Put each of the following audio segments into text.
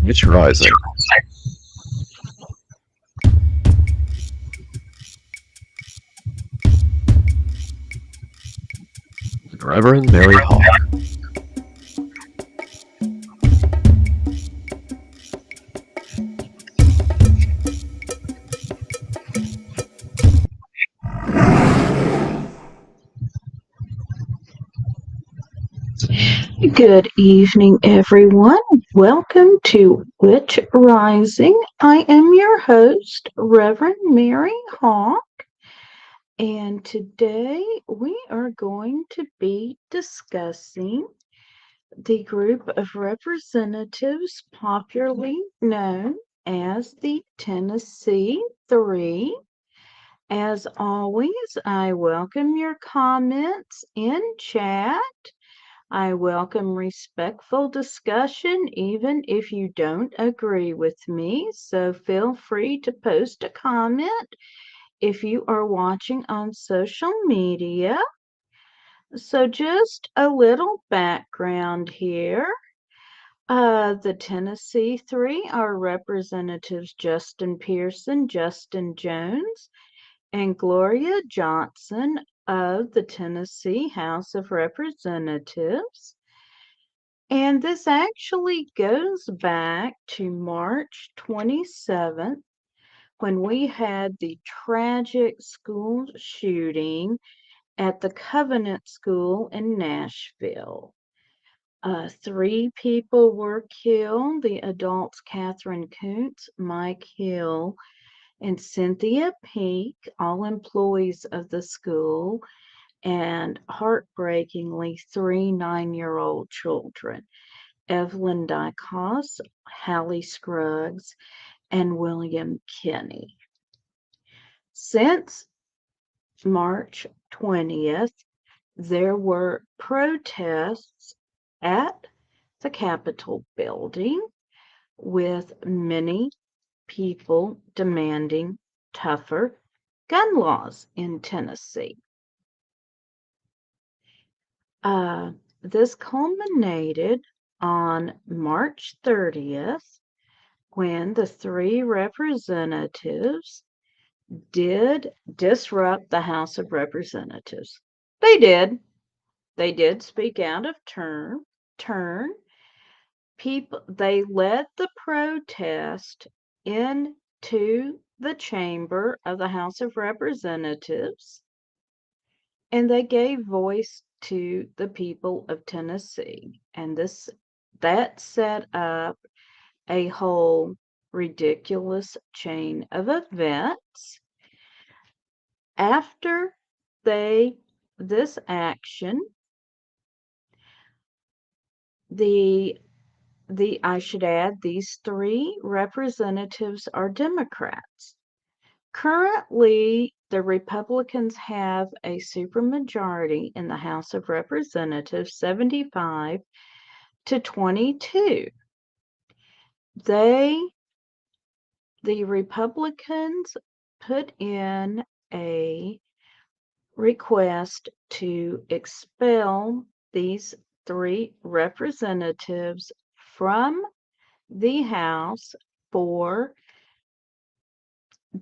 Which Rising. Reverend Mary Hawk. Good evening, everyone. Welcome to Witch Rising. I am your host, Reverend Mary Hawk, and today we are going to be discussing the group of representatives popularly known as the Tennessee Three. As always, I welcome your comments in chat. I welcome respectful discussion even if you don't agree with me, so feel free to post a comment if you are watching on social media. So just a little background here. The Tennessee Three are Representatives Justin Pearson, Justin Jones, and Gloria Johnson of the Tennessee House of Representatives. And this actually goes back to March 27th when we had the tragic school shooting at the Covenant School in Nashville. 3 people were killed, the adults Catherine Kuntz, Mike Hill, and Cynthia Peak, all employees of the school, and heartbreakingly 3 9-year-old children. Evelyn Dykos, Hallie Scruggs, and William Kinney. Since March 20th, there were protests at the Capitol building with many people demanding tougher gun laws in Tennessee. This culminated on March 30th when the 3 representatives did disrupt the House of Representatives. They did. They did speak out of turn. They led the protest into the chamber of the House of Representatives, and they gave voice to the people of Tennessee. And that set up a whole ridiculous chain of events. After this action, I should add, these 3 representatives are Democrats. Currently, the Republicans have a supermajority in the House of Representatives, 75-22. The Republicans put in a request to expel these 3 representatives from the House for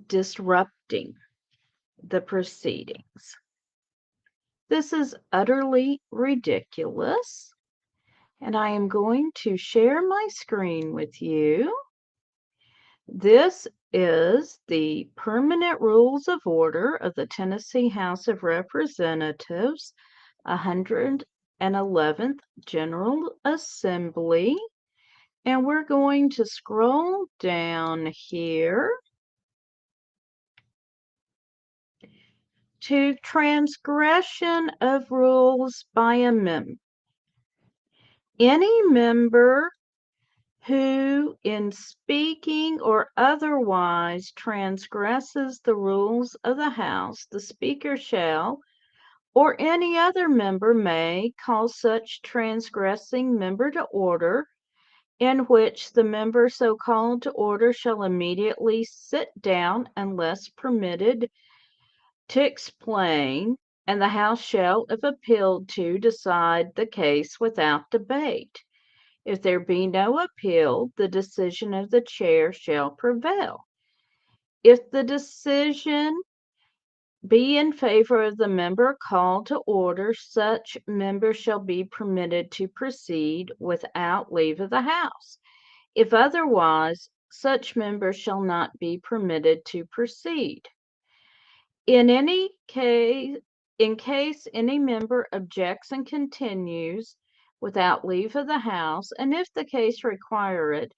disrupting the proceedings. This is utterly ridiculous, and I am going to share my screen with you. This is the Permanent Rules of Order of the Tennessee House of Representatives, 111th General Assembly. And we're going to scroll down here to transgression of rules by a member. Any member who, in speaking or otherwise, transgresses the rules of the House, the Speaker shall, or any other member may, call such transgressing member to order, in which the member so called to order shall immediately sit down unless permitted to explain, and the House shall, if appealed to, decide the case without debate. If there be no appeal, the decision of the chair shall prevail. If the decision be in favor of the member called to order, such member shall be permitted to proceed without leave of the House. If otherwise, such member shall not be permitted to proceed. In case any member objects and continues without leave of the House, and if the case require it,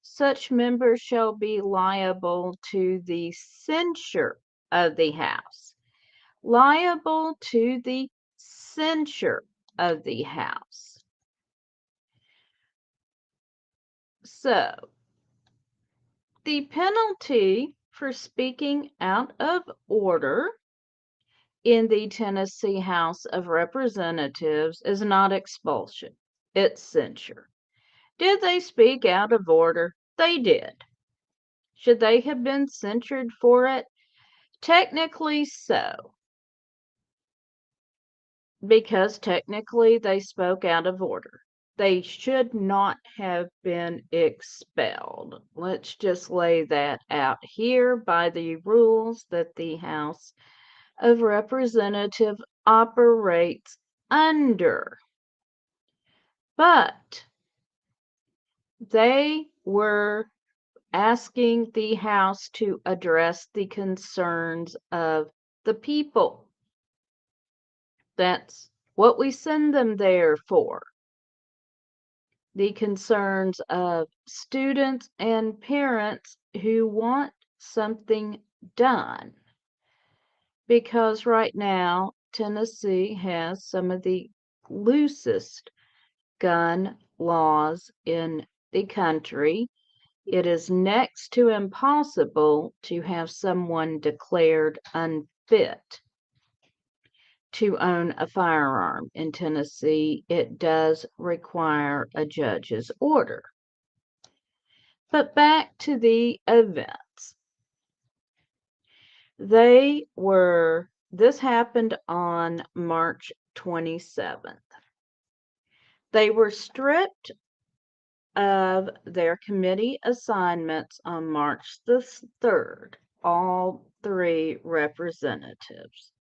such member shall be liable to the censure of the House. Liable to the censure of the House. So, the penalty for speaking out of order in the Tennessee House of Representatives is not expulsion, it's censure. Did they speak out of order? They did. Should they have been censured for it? Technically so, because technically they spoke out of order. They should not have been expelled. Let's just lay that out here by the rules that the House of Representatives operates under. But they were asking the House to address the concerns of the people. That's what we send them there for. The concerns of students and parents who want something done. Because right now, Tennessee has some of the loosest gun laws in the country. It is next to impossible to have someone declared unfit to own a firearm in Tennessee. It does require a judge's order. But back to the events. This happened on March 27th. They were stripped of their committee assignments on March the 3rd, all three representatives.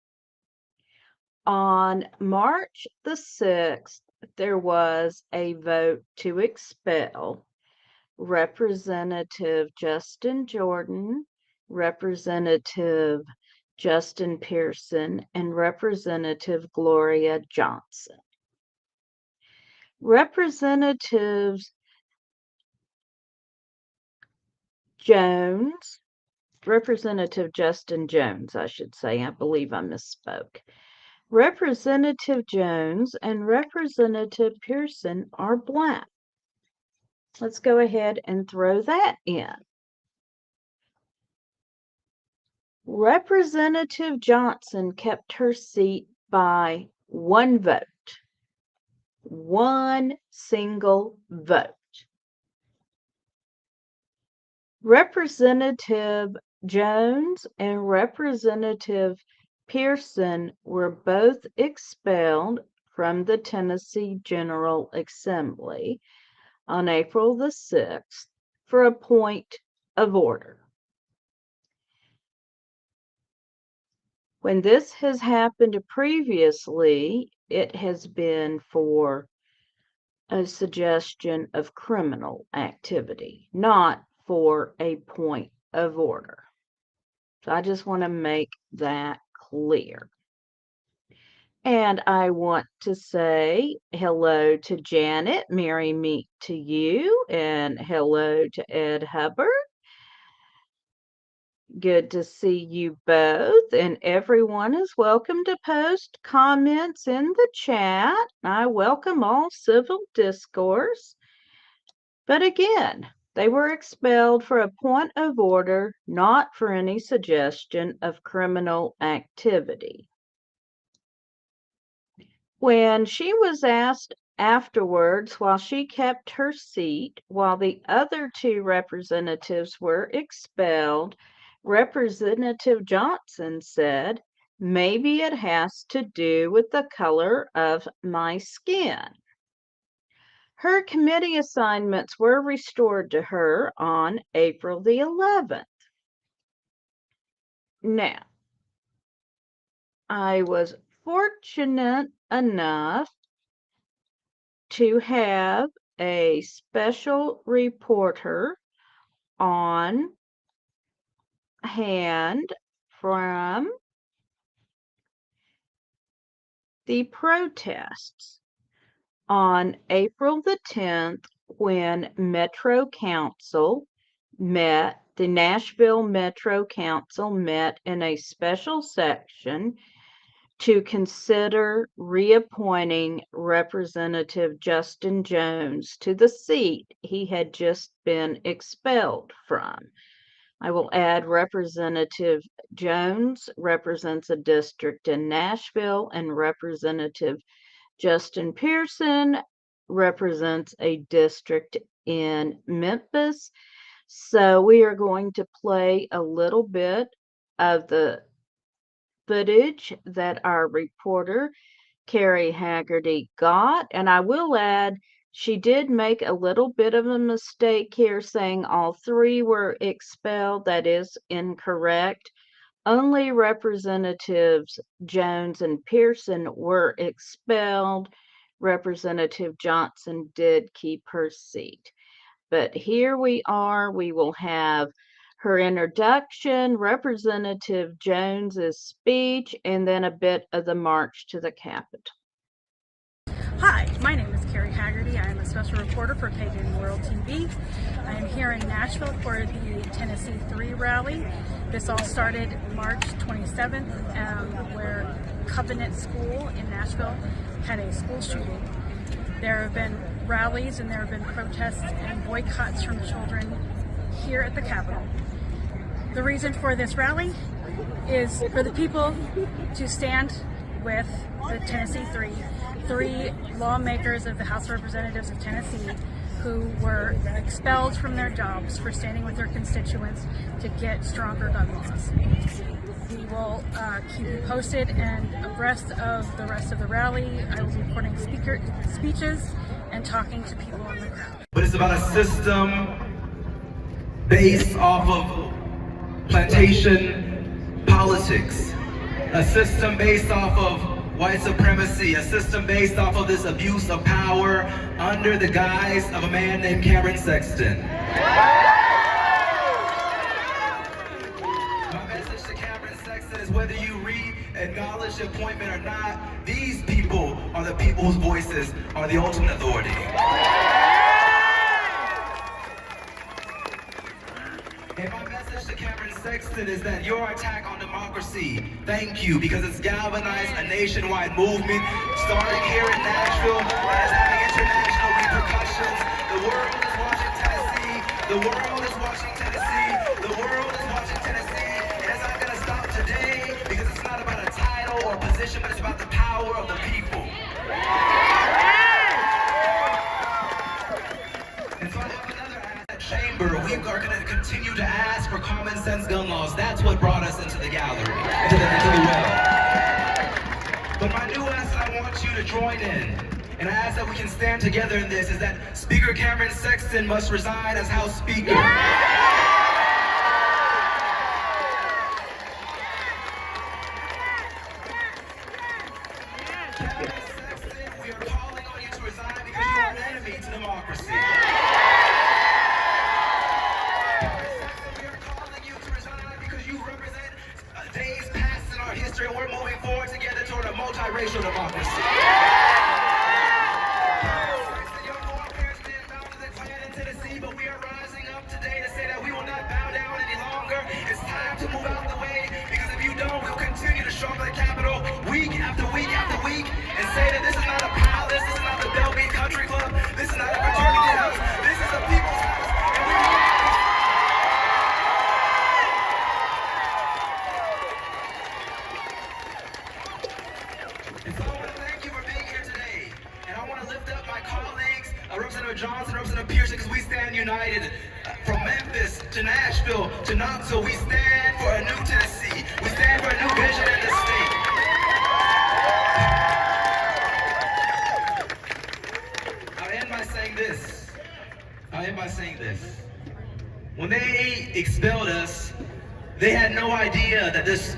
On March the 6th, there was a vote to expel Representative Justin Jordan, Representative Justin Pearson, and Representative Gloria Johnson. Representative Justin Jones, I should say, I believe I misspoke. Representative Jones and Representative Pearson are Black. Let's go ahead and throw that in. Representative Johnson kept her seat by one vote. One single vote. Representative Jones and Representative Pearson were both expelled from the Tennessee General Assembly on April the 6th for a point of order. When this has happened previously, it has been for a suggestion of criminal activity, not for a point of order. So I just want to make that clear. And I want to say hello to Janet, Merry meet to you, and hello to Ed Hubbard. Good to see you both, and everyone is welcome to post comments in the chat. I welcome all civil discourse. But again, they were expelled for a point of order, not for any suggestion of criminal activity. When she was asked afterwards, while she kept her seat, while the other two representatives were expelled, Representative Johnson said, "Maybe it has to do with the color of my skin." Her committee assignments were restored to her on April the 11th. Now, I was fortunate enough to have a special reporter on hand from the protests on April the 10th when Metro Council met, the Nashville Metro Council met in a special session to consider reappointing Representative Justin Jones to the seat he had just been expelled from. I will add Representative Jones represents a district in Nashville, and Representative Justin Pearson represents a district in Memphis. So we are going to play a little bit of the footage that our reporter, Carrie Haggerty, got. And I will add, she did make a little bit of a mistake here saying all three were expelled. That is incorrect. Only Representatives Jones and Pearson were expelled. Representative Johnson did keep her seat. But here we are. We will have her introduction, Representative Jones's speech, and then a bit of the march to the Capitol. Hi, my name is Carrie Haggerty. I am a special reporter for Pagan World TV. I am here in Nashville for the Tennessee 3 rally. This all started March 27th, where Covenant School in Nashville had a school shooting. There have been rallies and there have been protests and boycotts from children here at the Capitol. The reason for this rally is for the people to stand with the Tennessee 3 lawmakers of the House of Representatives of Tennessee who were expelled from their jobs for standing with their constituents to get stronger gun laws. We will keep you posted and abreast of the rest of the rally. I will be recording speeches and talking to people on the ground. But it's about a system based off of plantation politics, a system based off of white supremacy, a system based off of this abuse of power under the guise of a man named Cameron Sexton. My message to Cameron Sexton is whether you acknowledge the appointment or not, these people are the people whose voices are the ultimate authority. And my message to Cameron Sexton is that your attack on democracy, thank you, because it's galvanized a nationwide movement starting here in Nashville that is having international repercussions. The world is watching Tennessee. The world is watching Tennessee. The world is watching Tennessee. And it's not going to stop today because it's not about a title or a position, but it's about the power of the people. And so I have another chamber. We are going to continue to ask for common sense gun laws. That's what brought us into the gallery, into the well. But my new ask that I want you to join in, and I ask that we can stand together in this, is that Speaker Cameron Sexton must resign as House Speaker. Cameron Sexton, we are calling on you to resign because you are an enemy to democracy. And we're moving forward together toward a multiracial democracy. Your forebears didn't bow to the Klan in Tennessee, but we are rising up today to say that we will not bow down any longer. It's time to move out of the way, because if you don't, we'll continue to show up at the Capitol week after week after week and say that this is not a palace, this is not the Bellbeat Country Club, this is not a fraternity house, this is the people's house. Representative Johnson, Representative Pearson, because we stand united from Memphis to Nashville to Knoxville. We stand for a new Tennessee. We stand for a new vision in this state. I'll end by saying by saying this. When they expelled us, they had no idea that this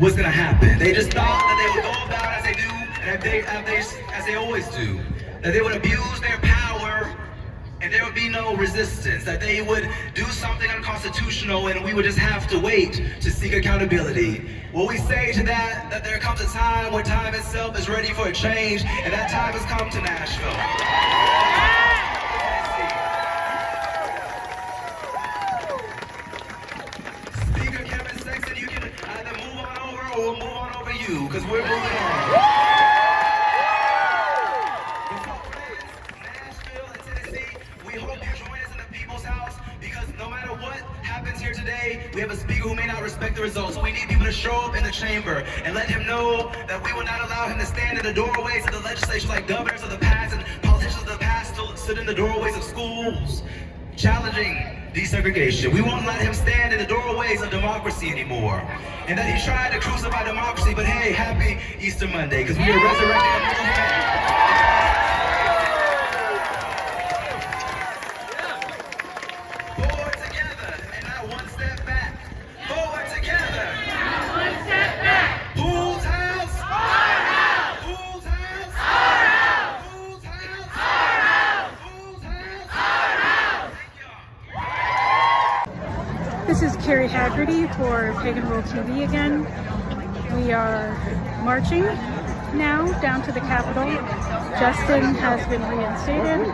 was going to happen. They just thought that they would go about as they do, and as they always do. That they would abuse their power, and there would be no resistance. That they would do something unconstitutional, and we would just have to wait to seek accountability. Well, we say to that there comes a time when time itself is ready for a change, and that time has come to Nashville. We'll move on over you, because we're moving on. Nashville and Tennessee, we hope you join us in the People's House, because no matter what happens here today, we have a speaker who may not respect the results. We need people to show up in the chamber and let him know that we will not allow him to stand in the doorways of the legislature like governors of the past and politicians of the past to sit in the doorways of schools, challenging desegregation. We won't let him stand in the doorways of democracy anymore. And that he tried to crucify democracy, but hey, happy Easter Monday, because we are resurrecting a movement. Forward together, and not one step back. Forward together. Not one step back. Whose house? Our house. Whose house? Our house. Whose house? Our house. Whose house? Our house. Thank you. This is Carrie Haggerty for Pagan World TV again. We are marching now down to the Capitol. Justin has been reinstated.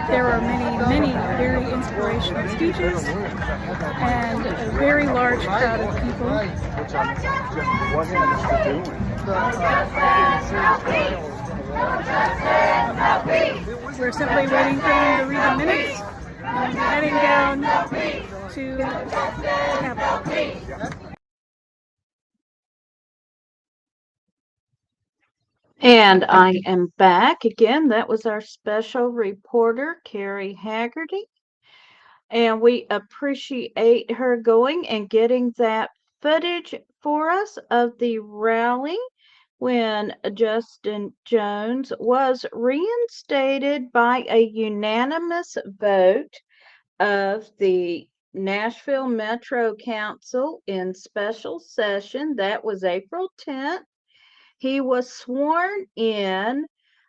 There are many very inspirational speeches and a very large crowd of people. We're simply waiting for them to read the minutes and heading down to the Capitol. And I am back again. That was our special reporter, Carrie Haggerty. And we appreciate her going and getting that footage for us of the rally when Justin Jones was reinstated by a unanimous vote of the Nashville Metro Council in special session. That was April 10th. He was sworn in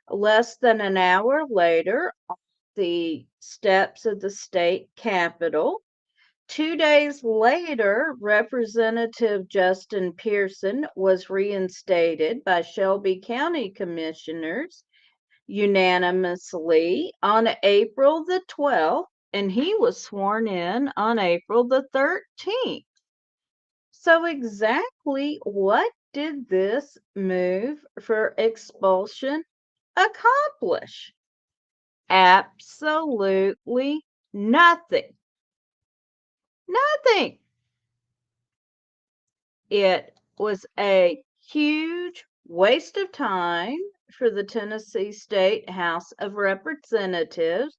less than an hour later on the steps of the state capitol. 2 days later, Representative Justin Pearson was reinstated by Shelby County Commissioners unanimously on April the 12th, and he was sworn in on April the 13th. So exactly what did this move for expulsion accomplish? Absolutely nothing. Nothing. It was a huge waste of time for the Tennessee State House of Representatives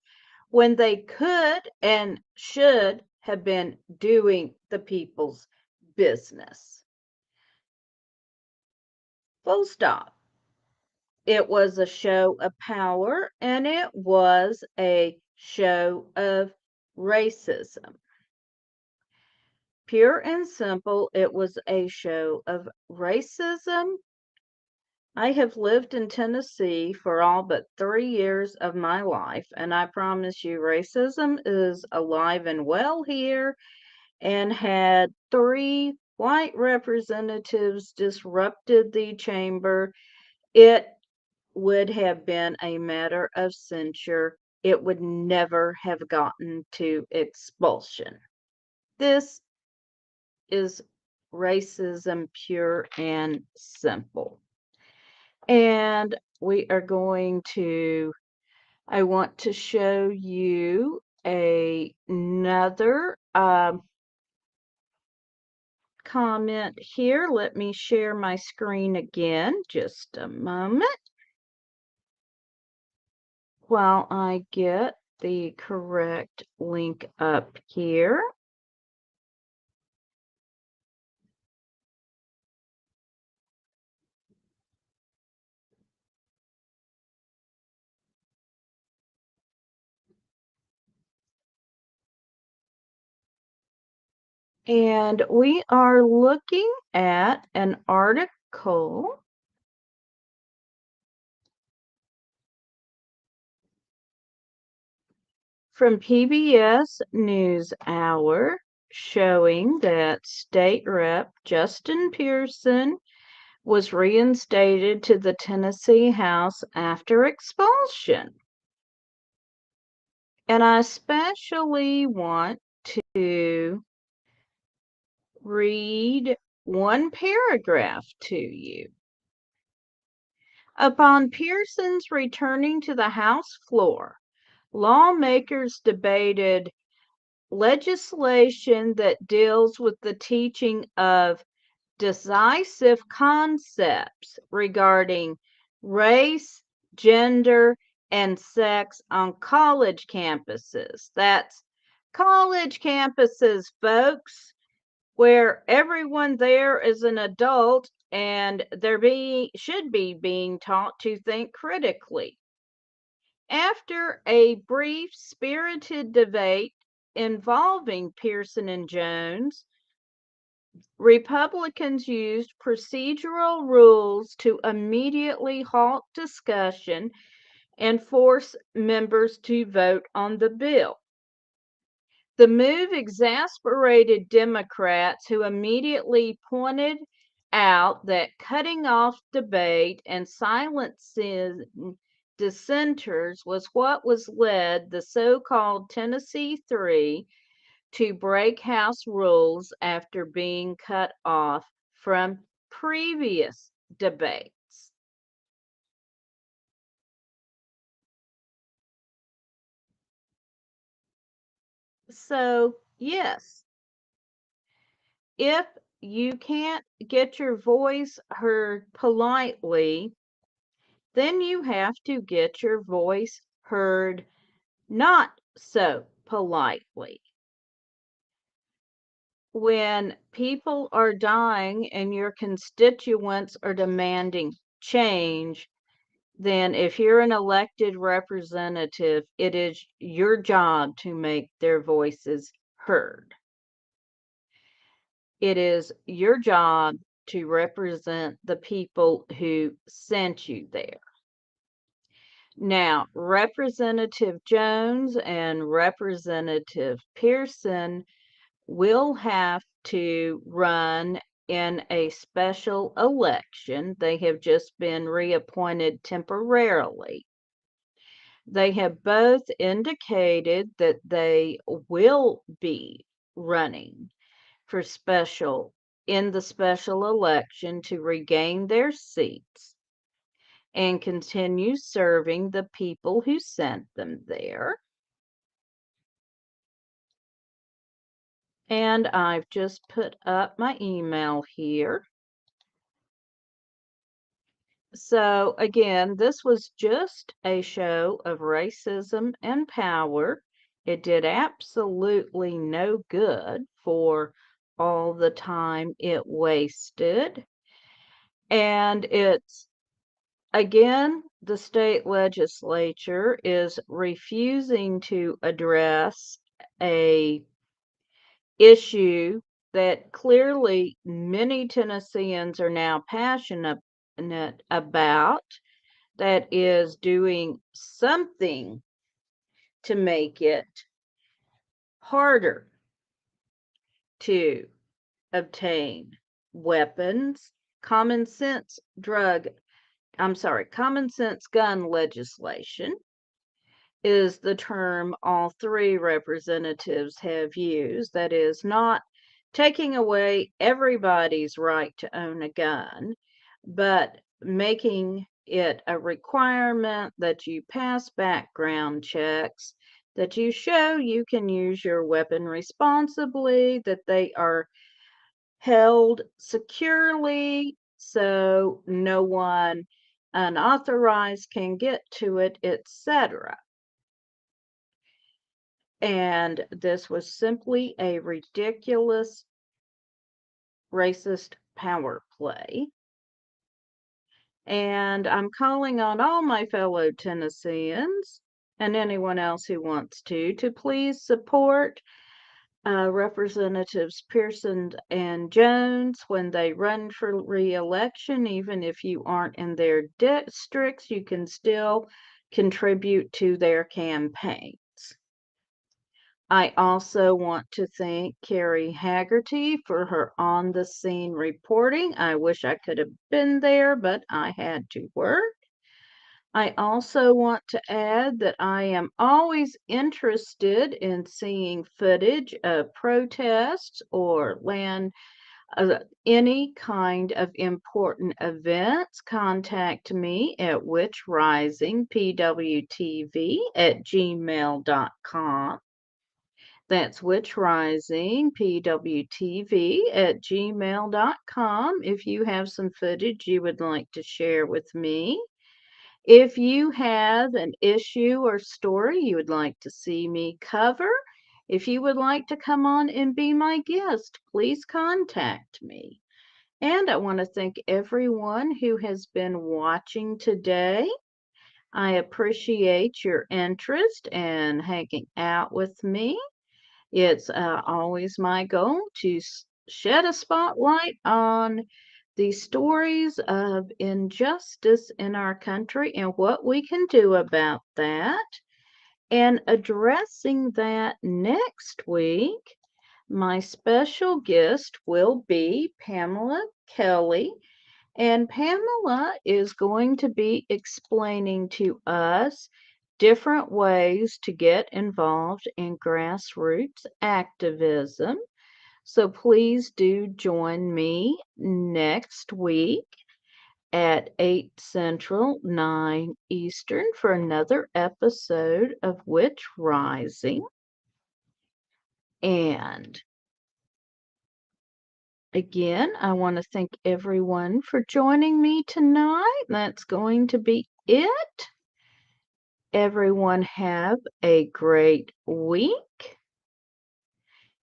when they could and should have been doing the people's business. Full stop. It was a show of power, and it was a show of racism. Pure and simple, it was a show of racism. I have lived in Tennessee for all but 3 years of my life, and I promise you, racism is alive and well here. And had 3 white representatives disrupted the chamber, it would have been a matter of censure. It would never have gotten to expulsion. This is racism pure and simple. And we are going to, I want to show you another comment here. Let me share my screen again, just a moment, while I get the correct link up here. And we are looking at an article from PBS NewsHour showing that State Rep Justin Pearson was reinstated to the Tennessee House after expulsion. And I especially want to read one paragraph to you. Upon Pearson's returning to the House floor, lawmakers debated legislation that deals with the teaching of decisive concepts regarding race, gender, and sex on college campuses. That's college campuses, folks, where everyone there is an adult and should be being taught to think critically. After a brief, spirited debate involving Pearson and Jones, Republicans used procedural rules to immediately halt discussion and force members to vote on the bill. The move exasperated Democrats, who immediately pointed out that cutting off debate and silencing dissenters was what was led the so-called Tennessee Three to break House rules after being cut off from previous debates. So, yes, if you can't get your voice heard politely, then you have to get your voice heard not so politely. When people are dying and your constituents are demanding change, then if you're an elected representative, it is your job to make their voices heard. It is your job to represent the people who sent you there. Now, Representative Jones and Representative Pearson will have to run in a special election. They have just been reappointed temporarily. They have both indicated that they will be running for in the special election to regain their seats and continue serving the people who sent them there. And I've just put up my email here. So again, this was just a show of racism and power. It did absolutely no good for all the time it wasted. And it's, again, the state legislature is refusing to address a issue that clearly many Tennesseans are now passionate about, that is doing something to make it harder to obtain weapons. Common sense gun legislation is the term all three representatives have used. That is not taking away everybody's right to own a gun, but making it a requirement that you pass background checks, that you show you can use your weapon responsibly, that they are held securely so no one unauthorized can get to it, etc. And this was simply a ridiculous, racist power play. And I'm calling on all my fellow Tennesseans and anyone else who wants to please support Representatives Pearson and Jones when they run for re-election. Even if you aren't in their districts, you can still contribute to their campaigns. I also want to thank Carrie Haggerty for her on-the-scene reporting. I wish I could have been there, but I had to work. I also want to add that I am always interested in seeing footage of protests or any kind of important events. Contact me at witchrisingpwtv@gmail.com. That's witchrisingpwtv@gmail.com if you have some footage you would like to share with me. If you have an issue or story you would like to see me cover, if you would like to come on and be my guest, please contact me. And I want to thank everyone who has been watching today. I appreciate your interest and hanging out with me. It's always my goal to shed a spotlight on the stories of injustice in our country and what we can do about that. And addressing that next week, my special guest will be Pamela Kelly. And Pamela is going to be explaining to us different ways to get involved in grassroots activism. So please do join me next week at 8 Central, 9 Eastern for another episode of Witch Rising. And again, I want to thank everyone for joining me tonight. That's going to be it. Everyone have a great week.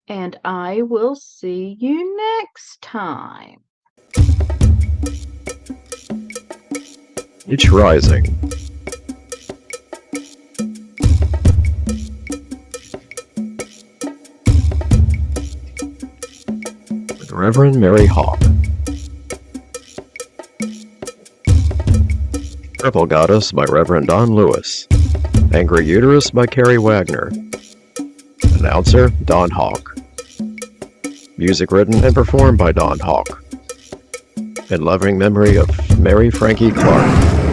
And I will see you next time. Witch Rising. With Reverend Mary Hawk. Purple Goddess by Reverend Don Lewis. Angry Uterus by Carrie Wagner. Announcer, Don Hawk. Music written and performed by Don Hawk. In loving memory of Mary Frankie Clark.